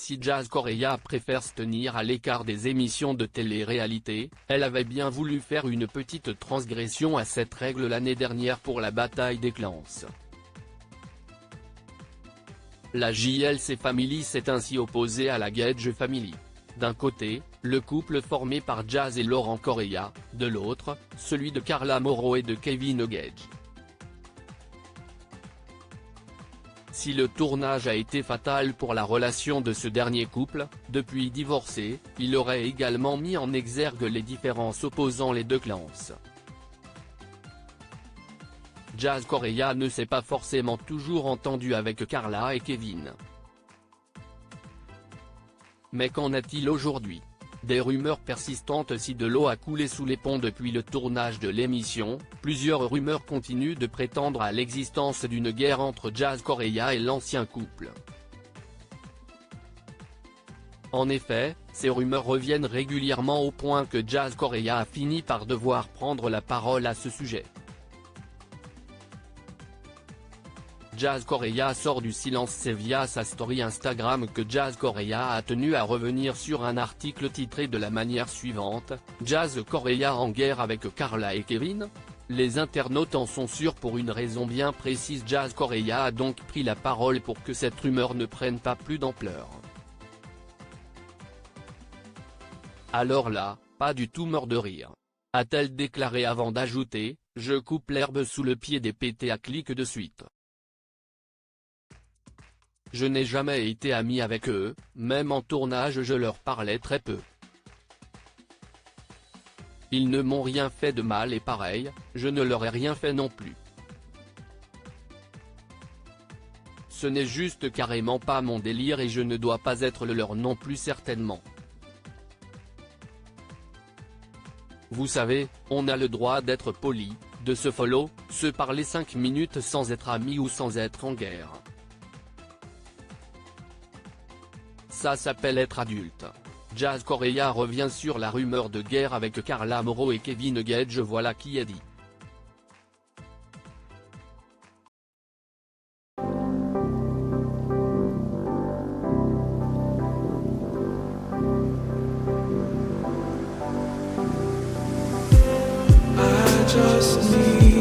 Si Jazz Correia préfère se tenir à l'écart des émissions de télé-réalité, elle avait bien voulu faire une petite transgression à cette règle l'année dernière pour la bataille des clans. La JLC Family s'est ainsi opposée à la Gage Family. D'un côté, le couple formé par Jazz et Laurent Correia, de l'autre, celui de Carla Mauro et de Kevin Gage. Si le tournage a été fatal pour la relation de ce dernier couple, depuis divorcé, il aurait également mis en exergue les différences opposant les deux clans. Jazz Correia ne s'est pas forcément toujours entendu avec Carla et Kevin. Mais qu'en est-il aujourd'hui? Des rumeurs persistantes. Si de l'eau a coulé sous les ponts depuis le tournage de l'émission, plusieurs rumeurs continuent de prétendre à l'existence d'une guerre entre Jazz Correia et l'ancien couple. En effet, ces rumeurs reviennent régulièrement au point que Jazz Correia a fini par devoir prendre la parole à ce sujet. Jazz Correia sort du silence. C'est via sa story Instagram que Jazz Correia a tenu à revenir sur un article titré de la manière suivante: Jazz Correia en guerre avec Carla et Kevin? Les internautes en sont sûrs pour une raison bien précise. Jazz Correia a donc pris la parole pour que cette rumeur ne prenne pas plus d'ampleur. Alors là, pas du tout mort de rire, a-t-elle déclaré avant d'ajouter: je coupe l'herbe sous le pied des pétés à clic de suite. Je n'ai jamais été ami avec eux, même en tournage je leur parlais très peu. Ils ne m'ont rien fait de mal et pareil, je ne leur ai rien fait non plus. Ce n'est juste carrément pas mon délire et je ne dois pas être le leur non plus certainement. Vous savez, on a le droit d'être poli, de se follow, se parler 5 minutes sans être amis ou sans être en guerre. Ça s'appelle être adulte. Jazz Correia revient sur la rumeur de guerre avec Carla Mauro et Kevin Gage. Voilà qui est dit. I just need